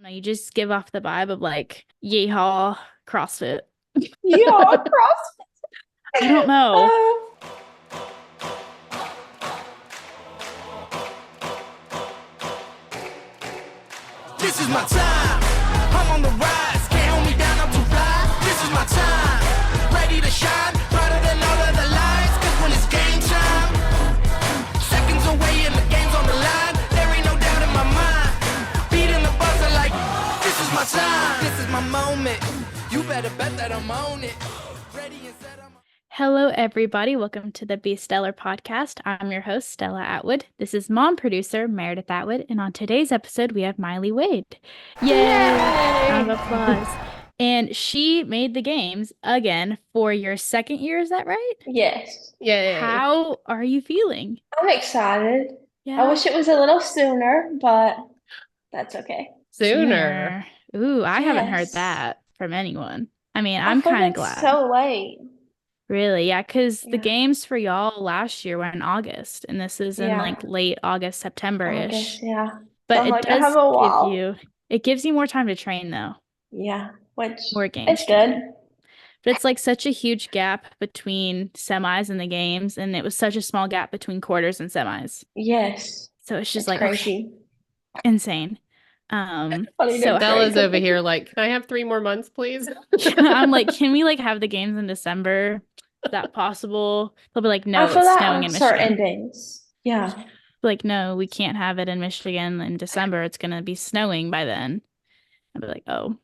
No, you just give off the vibe of like Yeehaw CrossFit. Yeehaw Crossfit. I don't know. This is my time. I'm on the rise. Can't hold me down. I'm too fly. This is my time. Ready to shine. Brighter than all of the lights. Cause when it's game time, seconds away and the game's on the line. There ain't no doubt in my mind. Beating the buzzer like, this is my time. This is my moment. You better bet that I'm on it. Ready and set. Hello, everybody. Welcome to the Be Stellar podcast. I'm your host, Stella Atwood. This is mom producer, Meredith Atwood. And on today's episode, we have Miley Wade. Yay! Round of applause. And she made the games again for your second year. Is that right? Yes. Yay. How are you feeling? I'm excited. Yeah. I wish it was a little sooner, but that's okay. Sooner. Ooh, I haven't heard Yes. that from anyone. I mean, I I'm feel kind of it's glad. so late. Really? Yeah, because the Yeah. games for y'all last year were in August, and this is in Yeah. like late August, September-ish. August, yeah. But I'm it like, I have does a while. it gives you more time to train though, Yeah, which more games. it's to good. do. But it's like such a huge gap between semis and the games, and it was such a small gap between quarters and semis. Yes. So it's just It's like okay, crazy. insane. Funny So to Bella's say. over here like, can I have 3 more months, please? I'm like, can we like have the games in December? Is that possible? They'll be like, no, I it's feel that snowing on in certain Michigan. days. Yeah. Like, no, we can't have it in Michigan in December. It's gonna be snowing by then. I'd be like, oh,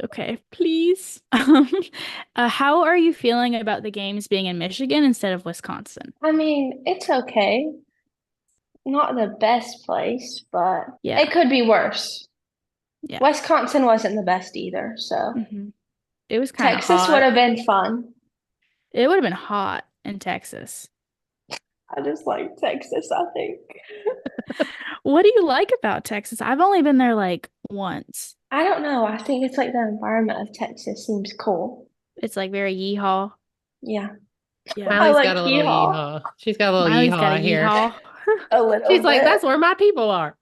okay, please. How are you feeling about the games being in Michigan instead of Wisconsin? I mean, it's okay. Not the best place, but Yeah. it could be worse. Yeah. Wisconsin wasn't the best either, so It was kind of Texas hot. would have been fun. It would have been hot in Texas. I just like Texas, I think. What do you like about Texas? I've only been there like once. I don't know. I think it's like the environment of Texas seems cool. It's like very yeehaw. Yeah. Yeah. I Miley's like got a little yeehaw. yeehaw. She's got a little Miley's got yeehaw a here. yeehaw. A little She's like, bit. that's where my people are.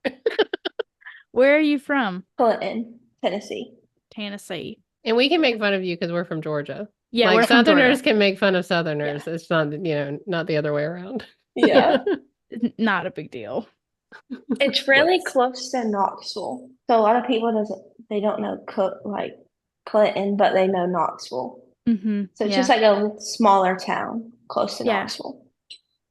Where are you from? Clinton, Tennessee. Tennessee. And we can make fun of you because we're from Georgia. Yeah, like we're from Southerners Georgia. can make fun of Southerners. It's not, not the other way around. Yeah. Not a big deal. It's really close to Knoxville. So a lot of people don't know like Clinton, but they know Knoxville. Mm-hmm. So it's Yeah. just like a smaller town close to Yeah. Knoxville.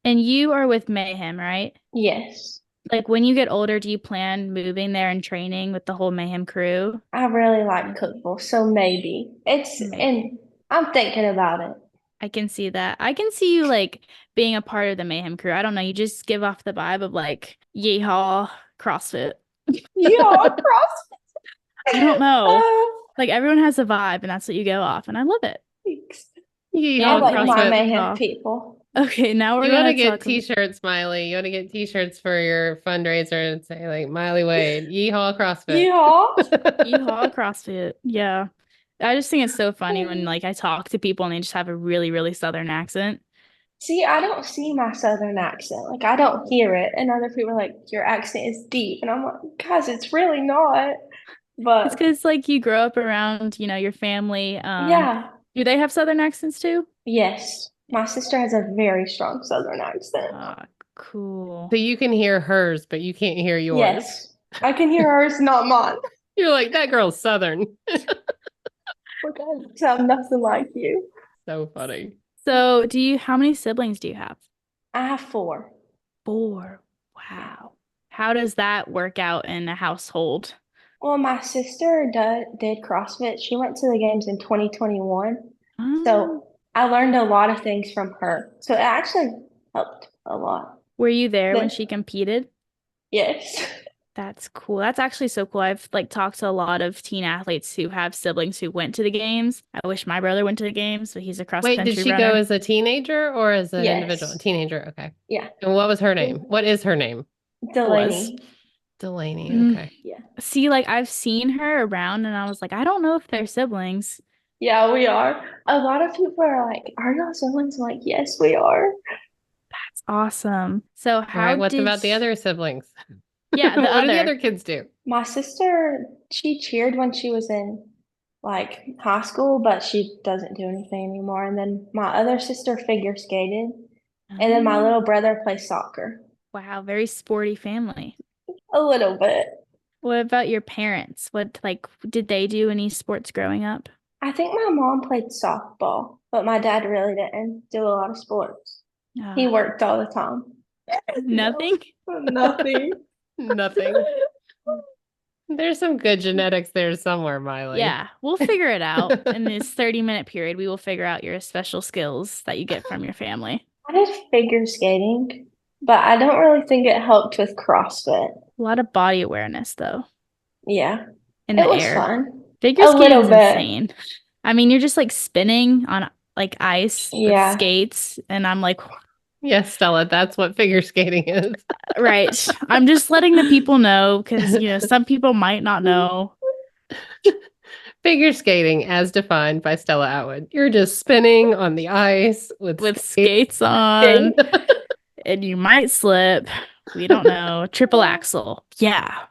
And you are with Mayhem, right? Yes. Like when you get older, do you plan moving there and training with the whole Mayhem crew? I really like cookball, so maybe. And I'm thinking about it. I can see that. I can see you like being a part of the Mayhem crew. I don't know. You just give off the vibe of like Yeehaw CrossFit. Yeehaw Crossfit. I don't know. Like everyone has a vibe and that's what you go off. And I love it. Thanks. Yeehaw I like my CrossFit. Mayhem people. Okay, now we're You want gonna to get talk. t-shirts, Miley. You want to get t-shirts for your fundraiser and say like Miley Wade, Yeehaw CrossFit. Yeehaw. Yeehaw CrossFit. Yeah. I just think it's so funny when like I talk to people and they just have a really, really Southern accent. See, I don't see my Southern accent. Like, I don't hear it. And other people are like, your accent is deep. And I'm like, guys, it's really not. It's But because like you grow up around, your family. yeah, Do they have Southern accents too? yes. My sister has a very strong Southern accent. Cool. So you can hear hers, but you can't hear yours. Yes. I can hear hers, not mine. You're like, that girl's Southern. Look, I sound nothing like you. So funny. So how many siblings do you have? I have 4. 4. Wow. How does that work out in a household? Well, my sister did CrossFit. She went to the games in 2021. Oh. So I learned a lot of things from her. So it actually helped a lot. Were you there when Then- she competed? Yes. That's cool. That's actually so cool. I've like talked to a lot of teen athletes who have siblings who went to the games. I wish my brother went to the games, but he's a cross Wait, country did she runner. go as a teenager or as an Yes. individual? Teenager, okay. Yeah. And what was her name? What is her name? Delaney. Delaney, Mm. okay. Yeah. See, like I've seen her around and I was like, I don't know if they're siblings. Yeah, we are. A lot of people are like, are y'all siblings? I'm like, yes, we are. That's awesome. So All how right, what did about the other siblings? Yeah, the What do the other other kids do? My sister, she cheered when she was in like high school, but she doesn't do anything anymore. And then my other sister figure skated, and then my Oh, little brother plays soccer wow, very sporty family. a little bit. What about your parents? What, like, did they do any sports growing up? I think my mom played softball, but my dad really didn't do a lot of sports. He Ah, worked all the time. nothing? Nothing. Nothing. There's some good genetics there somewhere, Miley. Yeah, we'll figure it out. In this 30-minute period, we will figure out your special skills that you get from your family. I did figure skating, but I don't really think it helped with CrossFit. A lot of body awareness, though, Yeah, in it the was air. fun. Figure A little skating's bit. insane. I mean, you're just like spinning on like ice with Yeah. skates, and I'm like, Yes, Stella, that's what figure skating is. right. I'm just letting the people know because, some people might not know. Figure skating, as defined by Stella Atwood. You're just spinning on the ice with Skates on, and you might slip. We don't know. Triple axel. Yeah.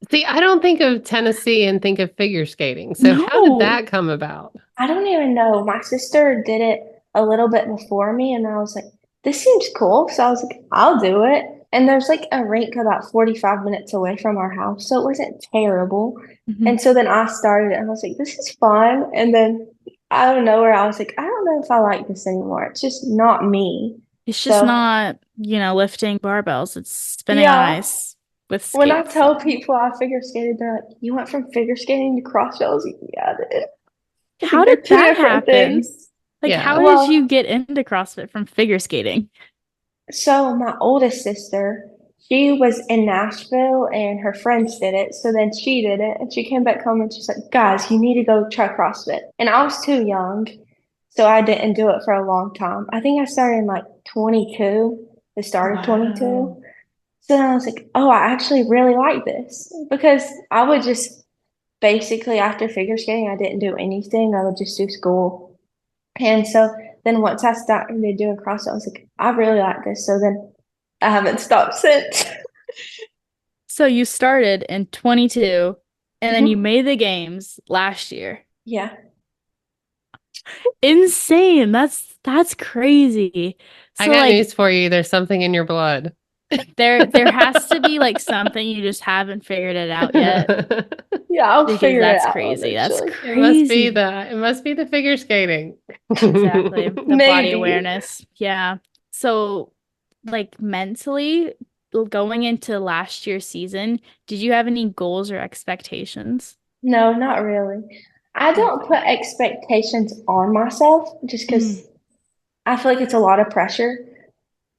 See, I don't think of Tennessee and think of figure skating. So how No. did that come about? I don't even know. My sister did it a little bit before me, and I was like, this seems cool. So I was like, I'll do it. And there's like a rink about 45 minutes away from our house, so it wasn't terrible. Mhm. And so then I started, and I was like, this is fun. And then out of nowhere, I was like, I don't know if I like this anymore. It's just not me. It's just So not, lifting barbells. It's spinning on yeah, ice with when I skates. tell people I figure skated, they're like, you went from figure skating to CrossFit? I was like, yeah, I did. How They're did two that different happen? things. Like, Yeah. how did you get into CrossFit from figure skating? So my oldest sister, she was in Nashville and her friends did it. So then she did it and she came back home and she's like, guys, you need to go try CrossFit. And I was too young, so I didn't do it for a long time. I think I started in like 22, the start of 22. Wow. So then I was like, oh, I actually really like this because I would just basically after figure skating, I didn't do anything. I would just do school. And so then once I started doing CrossFit, I was like, I really like this. So then I haven't stopped since. So you started in 22 and then you Mhm. made the games last year. Yeah. Insane. That's crazy. I So got like news for you. There's something in your blood. there has to be like something you just haven't figured it out yet Yeah, I'll because figure it that's out crazy. That's eventually. It must be crazy. it must be the figure skating. Exactly. The body Maybe. awareness. Yeah. So like mentally going into last year's season, did you have any goals or expectations? No, not really. I don't put expectations on myself just because I feel like it's a lot of pressure.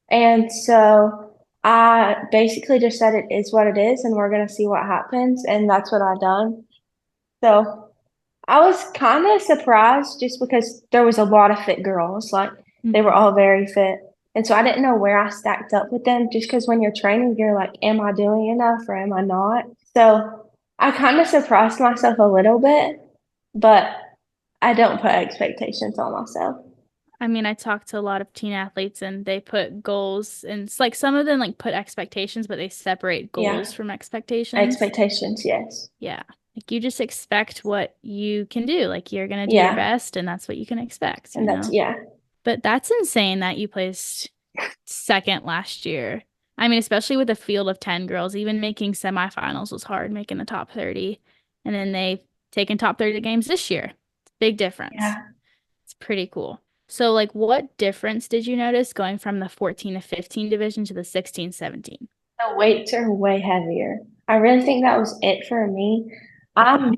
And so I basically just said it is what it is and we're gonna see what happens. And that's what I done. So I was kind of surprised just because there was a lot of fit girls. Like they were all very fit. And so I didn't know where I stacked up with them just because when you're training, you're like, am I doing enough or am I not? So I kind of surprised myself a little bit, but I don't put expectations on myself. I mean, I talked to a lot of teen athletes and they put goals and it's like some of them like put expectations, but they separate Yeah. goals from expectations. Expectations, yes. Yeah. Like you just expect what you can do. Like you're gonna do your Yeah. best and that's what you can expect, And that's, know? yeah. But that's insane that you placed second last year. I mean, especially with a field of 10 girls, even making semifinals was hard, making the top 30. And then they've taken top 30 games this year. Big difference. Yeah. It's pretty cool. So, like, what difference did you notice going from the 14 to 15 division to the 16, 17? The weights are way heavier. I really think that was it for me. I'm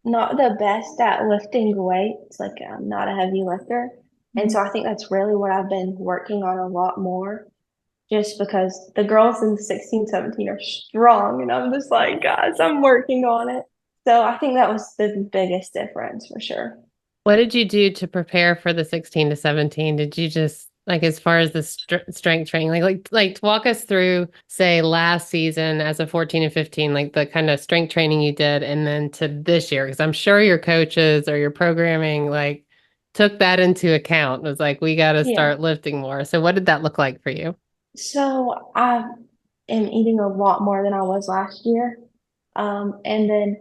not the best at lifting weights. Like I'm not a heavy lifter. And so I think that's really what I've been working on a lot more. Just because the girls in 16, 17 are strong. And I'm just like, guys, I'm working on it. So I think that was the biggest difference for sure. What did you do to prepare for the 16 to 17? Did you just like as far as the strength training, like walk us through, say, last season as a 14 and 15, like the kind of strength training you did, and then to this year? Because I'm sure your coaches or your programming like took that into account. It was like, we got to Yeah. start lifting more. So what did that look like for you? So I am eating a lot more than I was last year. And then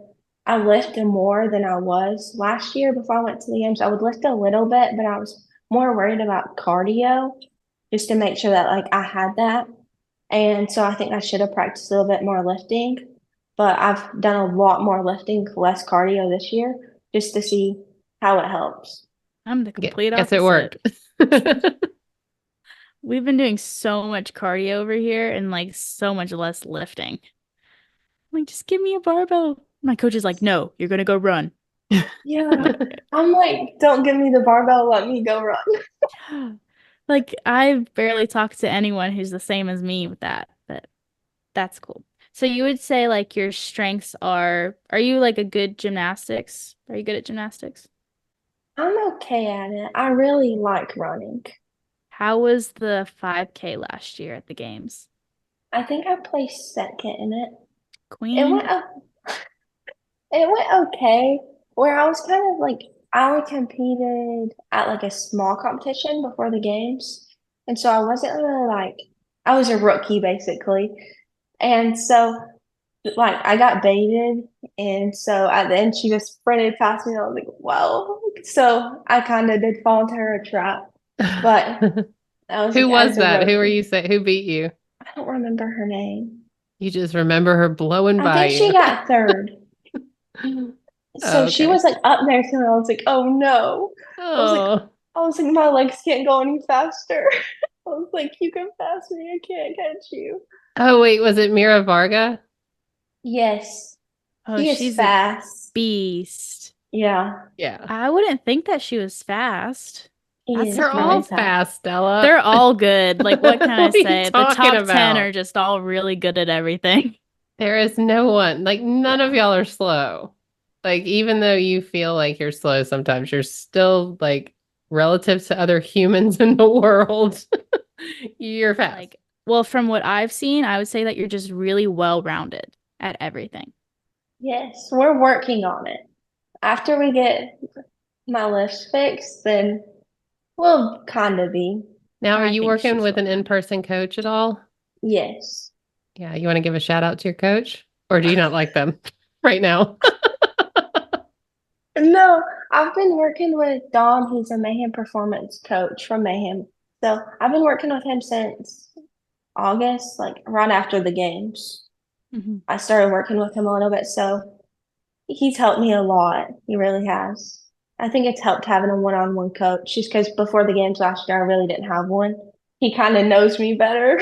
I lifted more than I was last year before I went to the games. I would lift a little bit, but I was more worried about cardio just to make sure that like I had that. And so I think I should have practiced a little bit more lifting, but I've done a lot more lifting, less cardio this year just to see how it helps. I'm the complete Guess it opposite. worked. We've been doing so much cardio over here and like so much less lifting. I'm like, just give me a barbell. My coach is like, no, you're gonna go run. Yeah. I'm like, don't give me the barbell, let me go run. Like, I barely talk to anyone who's the same as me with that, but that's cool. So you would say like your strengths are you like a good gymnastics? Are you good at gymnastics? I'm okay at it. I really like running. How was the 5K last year at the games? I think I placed second in it. It Queen? went it went okay. Where I was kind of like I only competed at like a small competition before the games. And so I wasn't really like I was a rookie basically. And so like I got baited and so at the end she just sprinted past me and I was like, wow. So I kind of did fall into her trap. But I was Who like was as a that? Who were rookie. you say? Who beat you? I don't remember her name. You just remember her blowing I by think she you. got third. Oh, So she okay. was like up there too, and I was like, oh no. I was like, Oh, I was like, my legs can't go any faster. I was like, you can pass me, I can't catch you. oh, wait, was it Mira Varga? Yes, Oh, she is she's a fast. beast. Yeah, Yeah. I wouldn't think that she was fast. he That's is They're all really surprising. fast. fast, Stella. They're all good. Like, what can I What are you say? The talking top 10 are about? just all really good at everything. There is no one, like none of Yeah. y'all are slow. Like even though you feel like you're slow sometimes, you're still like relative to other humans in the world. You're fast. Like, well, from what I've seen, I would say that you're just really well-rounded at everything. Yes, we're working on it. After we get my lifts fixed, then we'll kind of be. Now, are I you think working she's with an well-rounded. in-person coach at all? Yes. Yeah, you want to give a shout out to your coach? Or do you not like them right now? No, I've been working with Dom. He's a Mayhem performance coach from Mayhem. So I've been working with him since August, like right after the games. Mhm. I started working with him a little bit. So he's helped me a lot. He really has. I think it's helped having a one-on-one coach just because before the games last year, I really didn't have one. He kind of knows me better.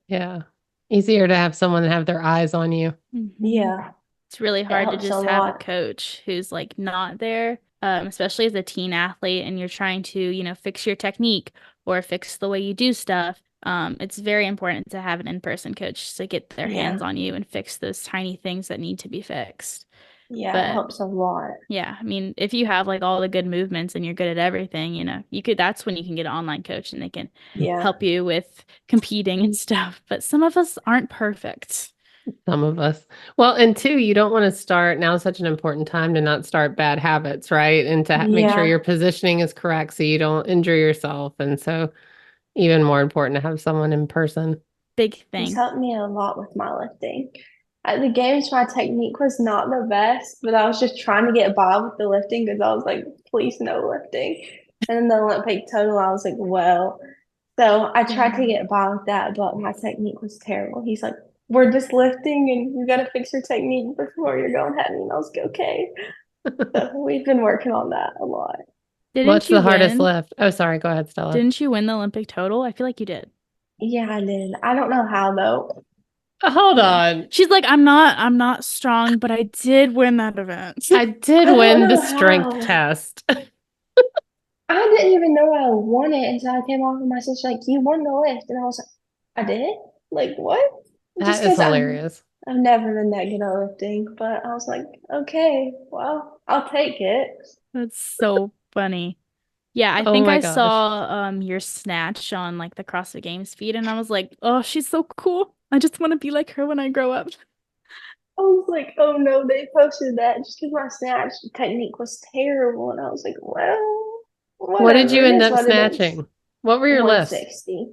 Yeah. Easier to have someone have their eyes on you. Mhm. Yeah, It's really it hard to helps a just have a lot. coach who's like not there, especially as a teen athlete and you're trying to, fix your technique or fix the way you do stuff. It's very important to have an in-person coach to get their hands Yeah, on you and fix those tiny things that need to be fixed. yeah, it But helps a lot. yeah, I mean, if you have like all the good movements and you're good at everything, that's when you can get an online coach and they can Yeah, help you with competing and stuff. But some of us aren't perfect. Some of us. Well, and two, you don't want to start now is such an important time to not start bad habits, right? And to make sure yeah. your positioning is correct so you don't injure yourself. And so even more important to have someone in person. Big He's thing. helped me a lot with my lifting. At the games, my technique was not the best, but I was just trying to get by with the lifting because I was like, please no lifting. And then the Olympic total, I was like, well. So I tried to get by with that, but my technique was terrible. He's like, we're just lifting and you got to fix your technique before you're going heavy. And I was like, okay. So we've been working on that a lot. Didn't What's you the hardest win? lift? Oh, sorry. Go ahead, Stella. Didn't you win the Olympic total? I feel like you did. Yeah, I did. I don't know how though. Hold Yeah. on. She's like, I'm not strong, but I did win that event. I did I don't win the know strength how. test. I didn't even know I won it until I came off of my sister, like, you won the lift. And I was like, I did? Like, what? Just That is because hilarious. I've never been that good at lifting, but I was like, okay, well, I'll take it. That's so funny. Yeah, I Oh think my I gosh. saw your snatch on like the CrossFit Games feed and I was like, "Oh, she's so cool. I just want to be like her when I grow up." I was like, oh no, they posted that just because my snatch technique was terrible. And I was like, well, What did whatever. you It end is up what it is. snatching? What were your lifts? 160.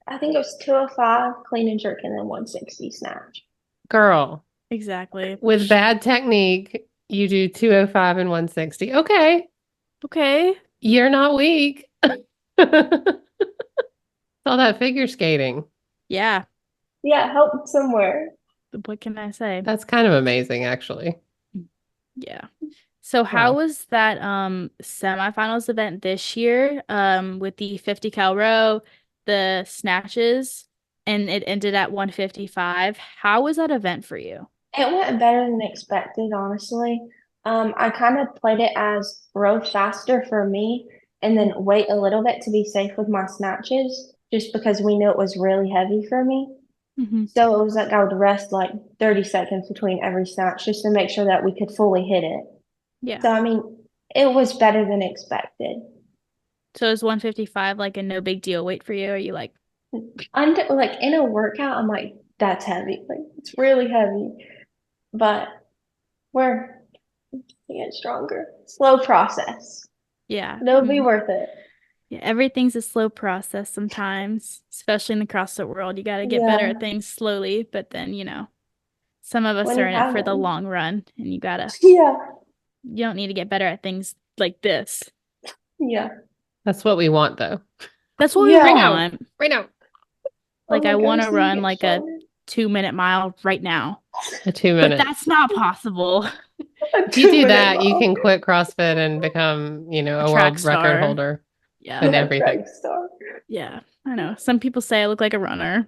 I think it was 205 clean and jerk and then 160 snatch. Girl, Exactly. With bad technique, you do 205 and 160. Okay, Okay. you're not weak. All that figure skating. Yeah. Yeah, help somewhere. What can I say? That's kind of amazing, actually. Yeah. So how Wow. was that semifinals event this year with the 50 cal row, the snatches, and it ended at 155? How was that event for you? It went better than expected, honestly. I kind of played it as row faster for me and then wait a little bit to be safe with my snatches, just because we knew it was really heavy for me. Mm-hmm. So it was like I would rest like 30 seconds between every snatch just to make sure that we could fully hit it. Yeah. So, I mean, it was better than expected. So is 155 like a no big deal weight for you? Are you like, Under, like in a workout, I'm like, that's heavy. Like, it's really heavy. But we're getting stronger. Slow process. yeah, It'll be worth it. yeah, everything's a slow process sometimes, especially in the CrossFit world. You got to get better Yeah. at things slowly, but then, some of us When are you in it have for the them. long run, and Yeah. you don't need to get better at things like this. Yeah. That's what we want, though. That's what we Yeah. want. Right now. Like, Oh I my want gosh, to we run get like a stronger. 2-minute mile right now, A 2 but minute. that's not possible. A If you do 2 minute that, you mile. can quit CrossFit and become, A a track world record star. holder Yeah. and Yeah, everything. track star. Yeah, I know. Some people say I look like a runner.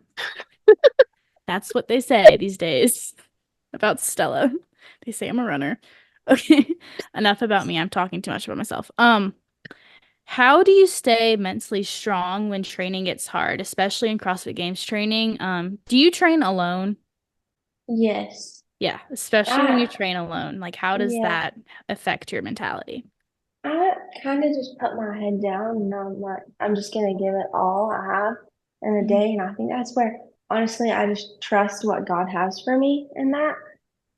That's what they say these days about Stella. They say I'm a runner. Okay, enough about me. I'm talking too much about myself. How do you stay mentally strong when training gets hard, especially in CrossFit Games training? Do you train alone? Yes. Yeah, especially when you I train alone. Like, how does yeah. that affect your mentality? I kind of just put my head down and I'm like, I'm just gonna give it all I have in a Mhm. day. And I think that's where honestly I just trust what God has for me in that.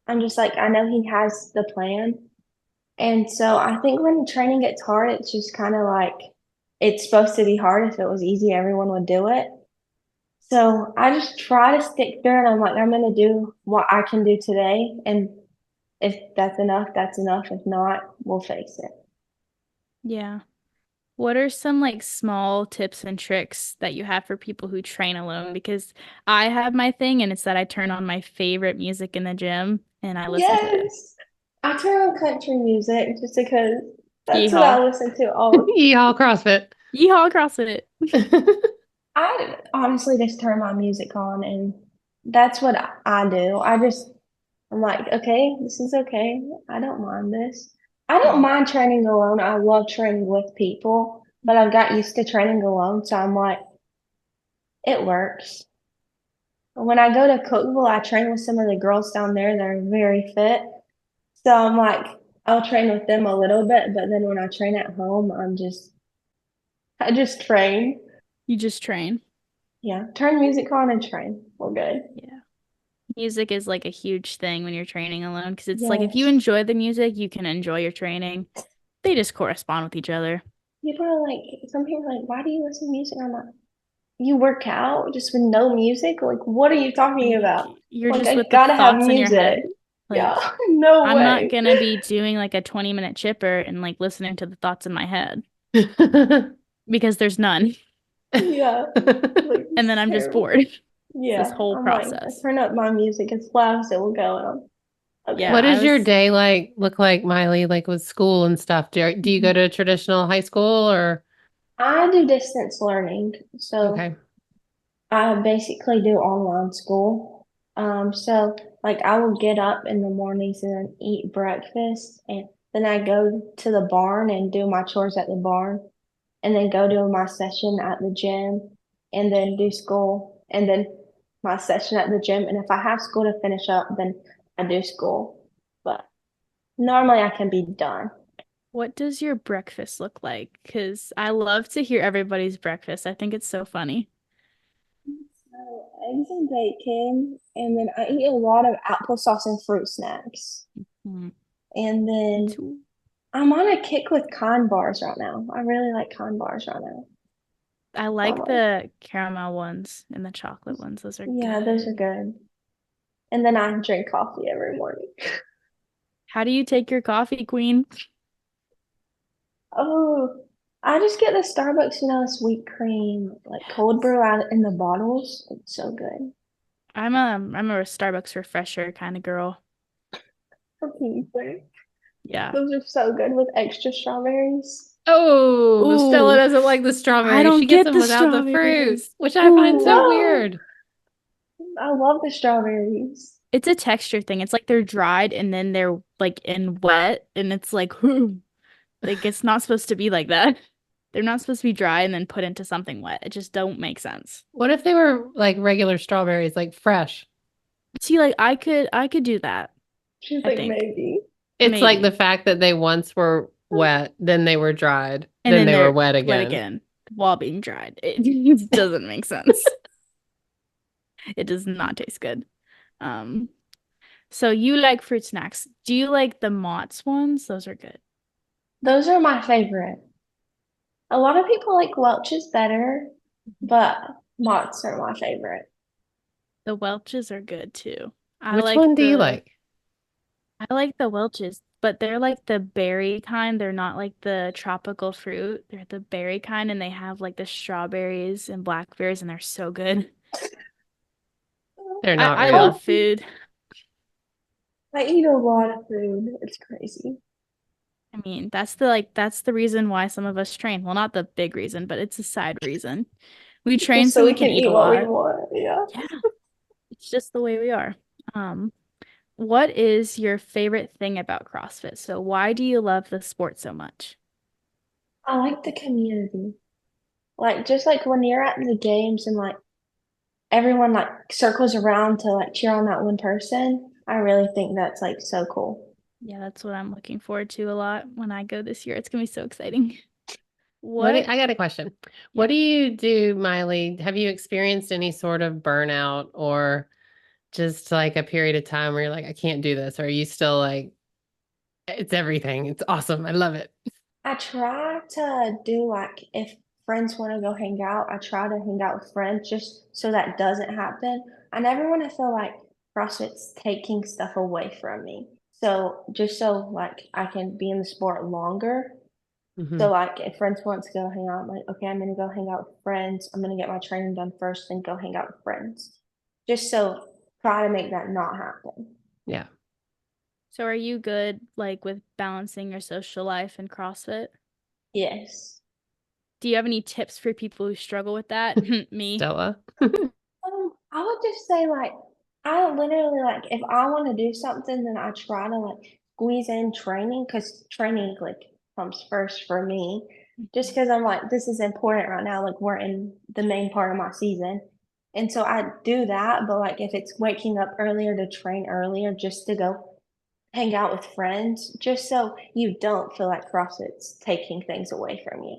I'm just like, I know He has the plan. And so I think when training gets hard, it's just kind of like it's supposed to be hard. If it was easy, everyone would do it. So I just try to stick through it. I'm like, I'm gonna do what I can do today. And if that's enough, that's enough. If not, we'll face it. Yeah. What are some like small tips and tricks that you have for people who train alone? Because I have my thing and it's that I turn on my favorite music in the gym and I listen to it. Yes. I turn on country music just because that's what Yeehaw. I listen to all. Yeehaw CrossFit. Yeehaw CrossFit. I honestly just turn my music on and that's what I do. I'm like, okay, this is okay. I don't mind this. I don't mind training alone. I love training with people, but I've got used to training alone, so I'm like, it works. When I go to Cookville, I train with some of the girls down there that are very fit. So I'm like, I'll train with them a little bit, but then when I train at home, I just train. You just train. Yeah, turn music on and train. We're good. Yeah. Music is like a huge thing when you're training alone because it's like if you Yes. enjoy the music, you can enjoy your training. They just correspond with each other. People are like, some people are like, why do you listen to music? I'm like, you work out just with no music? Like, what are you talking about? You're Like, just I with the gotta have thoughts in your music. head. Like, Yeah, no I'm not way. gonna be doing like a 20-minute chipper and like listening to the thoughts in my head because there's none. Yeah, like, And then it's I'm just terrible. bored. Yeah, This whole I'm like, I process. turn up my music as loud as it will go. And I'm, okay. Yeah, What I does your was day look like, Miley, like with school and stuff? Do you go to traditional high school or? I do distance learning, so Okay. I basically do online school. So like I will get up in the mornings and then eat breakfast, and then I go to the barn and do my chores at the barn, and then go to my session at the gym, and then do school, and then my session at the gym. And if I have school to finish up, then I do school. But normally I can be done. What does your breakfast look like? Because I love to hear everybody's breakfast. I think it's so funny. So eggs and bacon, and then I eat a lot of applesauce and fruit snacks. Mm, And me then too. I'm on a kick with Kind bars right now. I really like Kind bars right now. I So I'm like like, the caramel ones and the chocolate ones. Those are yeah, those are good. good. and then I drink coffee every morning. How do you take your coffee, Queen? Oh, I just get the Starbucks vanilla sweet cream, like cold brew out in the bottles. It's so good. I'm a Starbucks refresher kind of girl. Okay, Yeah. those are so good with extra strawberries. Oh, Stella Ooh, doesn't like the I strawberries. don't She gets get them the without the strawberries. fruits, which I find so Ooh. No, weird. I love the strawberries. It's a texture thing. It's like they're dried and then they're like in wet and it's like like it's not supposed to be like that. They're not supposed to be dry and then put into something wet. It just don't make sense. What if they were like regular strawberries, like fresh? See, like I could do that, She's I like, think. maybe. It's like the Maybe. fact that they once were wet, then they were dried, And then then they were they're wet wet again. again while being dried. It doesn't make sense. It does not taste good. Um, so you like fruit snacks. Do you like the Mott's ones? Those are good. Those are my favorite. A lot of people like Welch's better, but Mott's are my favorite. The Welch's are good too. I Which like one do you the like? I like the Welch's, but they're like the berry kind. They're not like the tropical fruit. They're the berry kind, and they have like the strawberries and blackberries, and they're so good. They're I, not I love real. food. I eat a lot of food. It's crazy. I mean, that's the reason why some of us train. Well, not the big reason, but it's a side reason. We train Just so so we we can can eat a eat what we lot. want. Yeah. Yeah, it's just the way we are. Um, what is your favorite thing about CrossFit? So why do you love the sport so much? I like the community. Like just like when you're at the games and like everyone like circles around to like cheer on that one person, I really think that's like so cool. Yeah, that's what I'm looking forward to a lot when I go this year. It's gonna be so exciting. I What? got a question. What Yeah. do you do, Miley? Have you experienced any sort of burnout or just like a period of time where you're like, I can't do this? Or are you still like, it's everything. It's awesome. I love it. I try to do like if friends want to go hang out, I try to hang out with friends just so that doesn't happen. I never want to feel like CrossFit's taking stuff away from me. So just so like I can be in the sport longer. Hmm. So like if friends want to go hang out, I'm like, okay, I'm gonna go hang out with friends. I'm gonna get my training done first, then go hang out with friends. Just so try to make that not happen. Yeah. So are you good like with balancing your social life and CrossFit? Yes. Do you have any tips for people who struggle with that? Me. Stella. I would just say like I literally like if I want to do something, then I try to like squeeze in training because training like comes first for me. Just because I'm like this is important right now. Like we're in the main part of my season, and so I do that. But like if it's waking up earlier to train earlier, just to go hang out with friends, just so you don't feel like CrossFit's taking things away from you.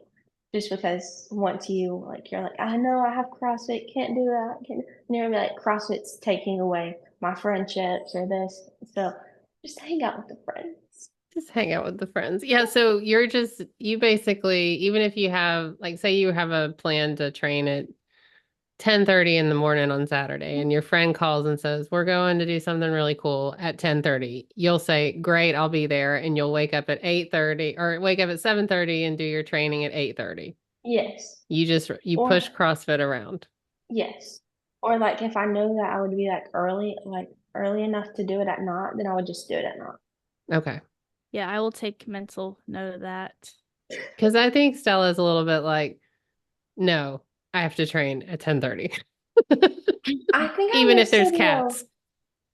Just because once you like, you're like, I know I have CrossFit, can't do that, can't. And you're gonna be like, CrossFit's taking away my friendships or this. So just hang out with the friends. Just hang out with the friends. Yeah. So you basically, even if you have, like, say you have a plan to train at 10:30 in the morning on Saturday and your friend calls and says, we're going to do something really cool at 10:30. You'll say, great, I'll be there. And you'll wake up at 8:30 or wake up at 7:30 and do your training at 8:30. Yes. You Or push CrossFit around. yes. Or like if I know that I would be like early enough to do it at night, then I would just do it at night. Okay. Yeah, I will take mental note of that. Because I think Stella's a little bit like, no, I have to train at 10:30. I think Even if there's cats.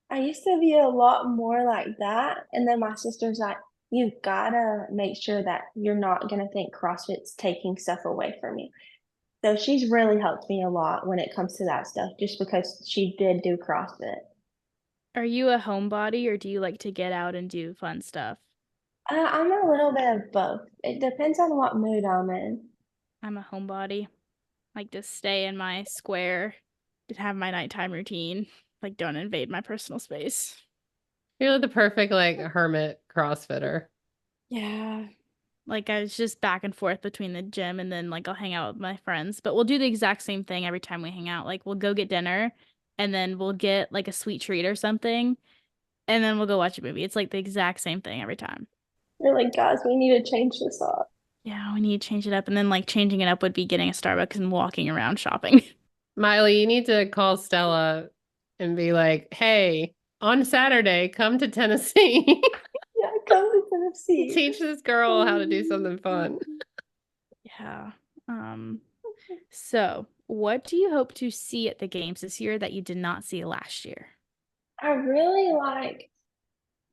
I used to be a lot more like that. And then my sister's like, you gotta make sure that you're not gonna think CrossFit's taking stuff away from you. So she's really helped me a lot when it comes to that stuff, just because she did do CrossFit. Are you a homebody or do you like to get out and do fun stuff? I'm a little bit of both. It depends on what mood I'm in. I'm a homebody. Like to stay in my square, to have my nighttime routine. Like don't invade my personal space. You're the perfect like hermit CrossFitter. Yeah. Like I was just back and forth between the gym and then like I'll hang out with my friends. But we'll do the exact same thing every time we hang out. Like we'll go get dinner and then we'll get like a sweet treat or something, and then we'll go watch a movie. It's like the exact same thing every time. We're like, guys, we need to change this up. Yeah, we need to change it up. And then like changing it up would be getting a Starbucks and walking around shopping. Miley, you need to call Stella and be like, hey, on Saturday, come to Tennessee. Yeah, come to Tennessee. Teach this girl how to do something fun. Yeah. So what do you hope to see at the games this year that you did not see last year? I really like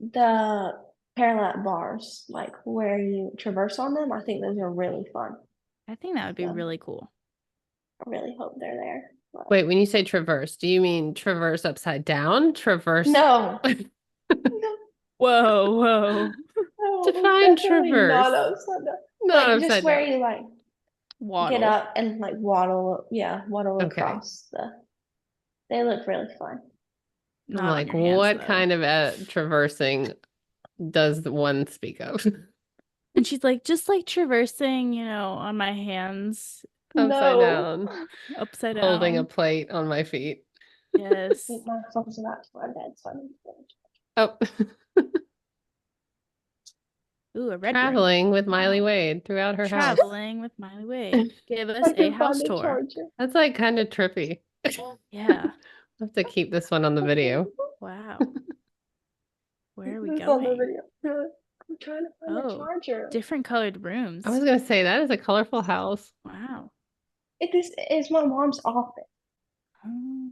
the parallel bars, like where you traverse on them. I think those are really fun. I think that would be Yeah. really cool. I really hope they're there. But- Wait, when you say traverse, do you mean traverse upside down? Traverse? No. No, Whoa. Define definitely traverse. Not upside down. Not Like upside just where down. you like Waddle. get up and like waddle Okay. across they look really fun. I'm Not on like, your hands, what though. kind of traversing does the one speak of? And she's like, just like traversing, on my hands Upside No. down, upside down. holding a plate on my feet. Yes. I think my phone's about to run dead, so I need to Oh, Ooh, a red room. traveling with Miley Wow. Wade throughout her house. Traveling with Miley Wade. Give us I a can house find the tour. charger. That's like kind of trippy. Yeah. I'll have to keep this one on the video. Wow. Where are we This is on the going? video. Really? I'm trying to find the Oh, charger. different colored rooms. I was gonna say that is a colorful house. Wow. This is my mom's office. Oh.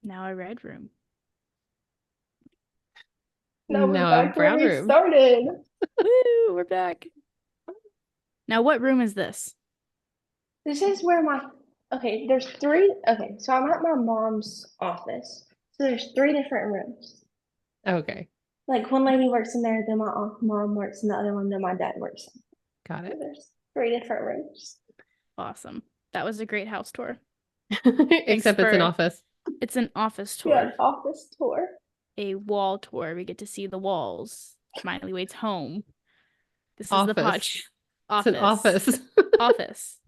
Now a red room. Now we're Now a back where brown we room. started. Woo, we're back. Now, what room is this? This is where there's three. Okay, so I'm at my mom's office. So there's three different rooms. Okay, Like one lady works in there, then my mom works in the other one, then my dad works in. got So it. there's three different rooms. Awesome. That was a great house tour. Except it's an for- office. It's an office tour, Yeah, office tour. a wall tour. We get to see the walls. Miley Wade's home. This is the Office. podcast. It's an office. Office.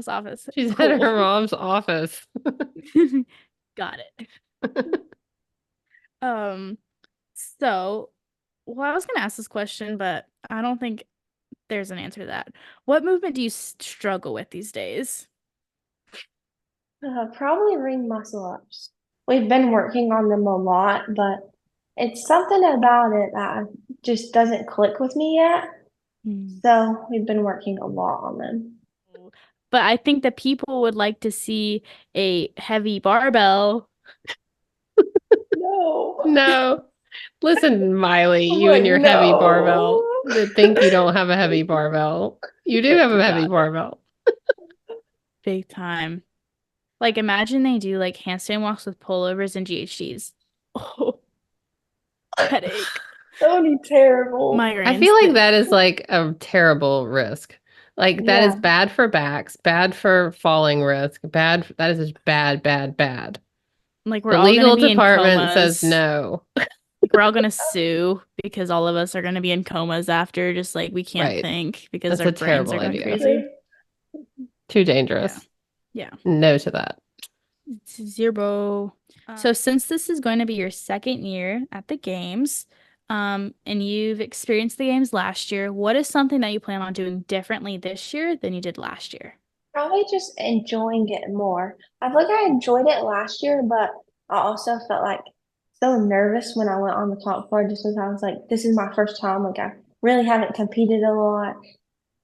Office. She's at Cool. her mom's office. Got it. So, well, I was gonna ask this question, but I don't think there's an answer to that. What movement do you struggle with these days? Probably ring muscle ups. We've been working on them a lot, but it's something about it that just doesn't click with me yet. So we've been working a lot on them. But I think that people would like to see a heavy barbell. No. No. Listen, Miley, I'm you and like, your heavy no. barbell that think you don't have a heavy barbell. You do have a heavy barbell. Big time. Like, imagine they do like handstand walks with pullovers and GHDs. Oh, headache. That would be terrible. Migraines. I feel like that is like a terrible risk. Like that is Yeah. bad for backs, bad for falling risk, bad. That is just bad. Like we're The all gonna legal be in department says comas. no. Like we're all gonna sue because all of us are gonna be in comas after. Just like we can't Right. think because That's our a brains terrible are going idea. crazy. Too dangerous. Yeah. No to that. It's zero. So since this is going to be your second year at the games, and you've experienced the games last year, what is something that you plan on doing differently this year than you did last year? Probably just enjoying it more. I feel like I enjoyed it last year, but I also felt like so nervous when I went on the comp floor just because I was like, this is my first time. Like I really haven't competed a lot.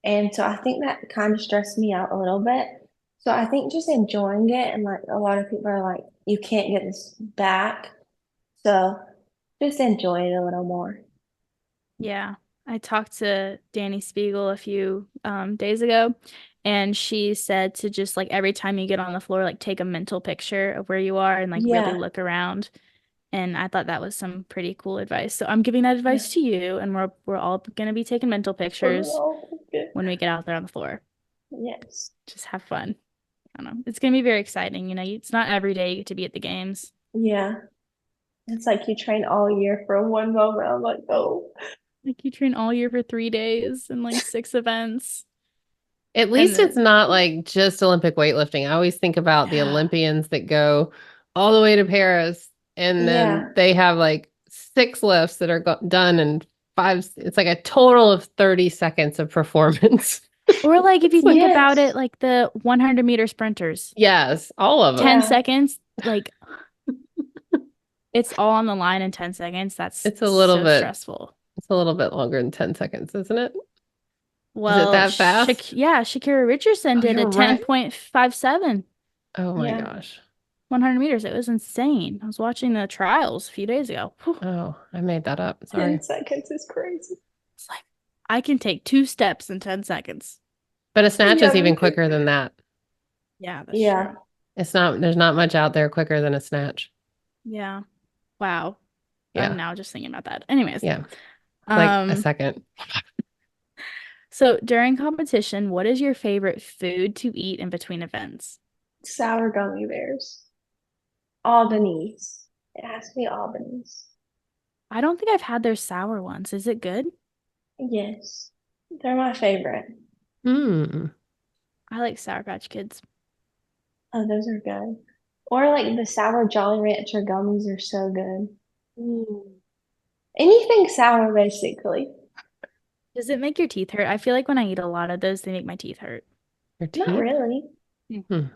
And so I think that kind of stressed me out a little bit. So I think just enjoying it, and like a lot of people are like, you can't get this back. So just enjoy it a little more. Yeah, I talked to Danny Spiegel a few days ago, and she said to just like every time you get on the floor, like take a mental picture of where you are and like Yeah. really look around. And I thought that was some pretty cool advice. So I'm giving that advice to you, and we're all gonna be taking mental pictures when we get out there on the floor. Yes. Just have fun. I don't know. It's gonna be very exciting. It's not every day you get to be at the games. Yeah. It's like you train all year for one moment. I'm like, oh. Like you train all year for 3 days and like 6 events. At least then- it's not like just Olympic weightlifting. I always think about the Yeah. Olympians that go all the way to Paris and then Yeah. they have like 6 lifts that are done in 5. It's like a total of 30 seconds of performance. Or like if you think Yes. about it, like the 100-meter sprinters, Yes, all of them. 10 Yeah. seconds, like it's all on the line in 10 seconds. That's It's a little so bit- stressful. It's a little bit longer than 10 seconds, isn't it? Well, that fast? Shakira Richardson Oh, did a you're right. 10.57, Oh my Yeah. gosh. 100 meters. It was insane. I was watching the trials a few days ago. Whew. Oh, I made that up. Sorry. 10 seconds is crazy. It's like I can take 2 steps in 10 seconds. But a snatch Yeah, is me even too. quicker than that. Yeah, that's Yeah. true. There's not much out there quicker than a snatch. Yeah. Wow. Yeah. I'm now just thinking about that. Anyways. Yeah. Like a Um, second. so during competition, what is your favorite food to eat in between events? Sour gummy bears. Albanese. It has to be Albanese. I don't think I've had their sour ones. Is it good? Yes. They're my favorite. Hmm. I like Sour Patch Kids. Oh, those are good. Or like the sour Jolly Rancher gummies are so good. Anything sour, basically. Does it make your teeth hurt? I feel like when I eat a lot of those, they make my teeth hurt. Your teeth? Not really.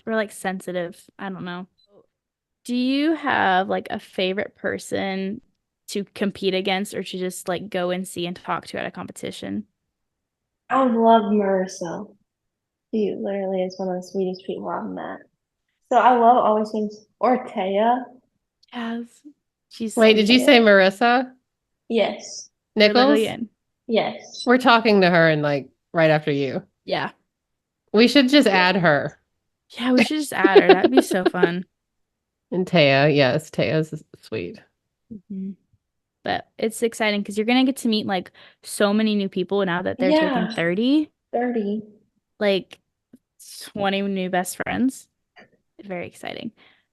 Or like sensitive. I don't know. Do you have like a favorite person to compete against or to just like go and see and talk to at a competition? I love Marissa. She literally is one of the sweetest people I've met. So I love always things. Or Taya. Yes. She's Wait, did you say Marissa Yes. We're Nichols? literally in. Yes. We're talking to her and like right after you. Yeah. We should just add her. Yeah, we should just add her. That'd be so fun. And Taya, yes, Taya's sweet. Mhm. But it's exciting because you're gonna get to meet like so many new people now that they're Yeah. taking 30, 30. like 20 new best friends. Very exciting.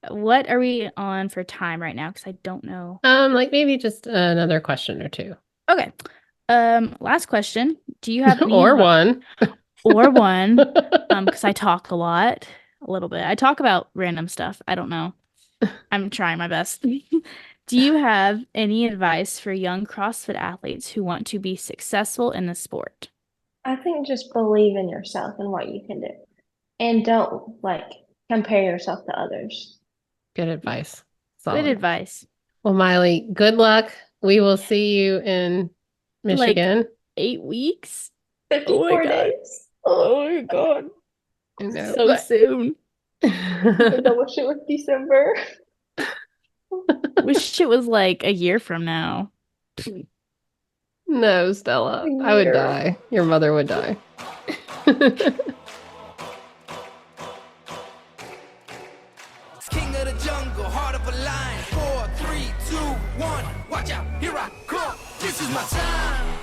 What are we on for time right now? Because I don't know. Like maybe just another question or two. Okay. Last question. Do you have any Or advi- one. or one? Because I talk a lot, a little bit. I talk about random stuff. I don't know. I'm trying my best. Do you have any advice for young CrossFit athletes who want to be successful in the sport? I think just believe in yourself and what you can do. And don't like compare yourself to others. Good advice. Good Solid. advice. Well, Miley, good luck. We will see you in Michigan. 8 weeks? 54 God. days. Oh my God. I know, So but- soon. I wish it was December. Wish it was like a year from now. No, Stella. I would Year. die. Your mother would die. King of the jungle, heart of a lion. 4, 3, 2, 1. Watch out, here I come. This is my time.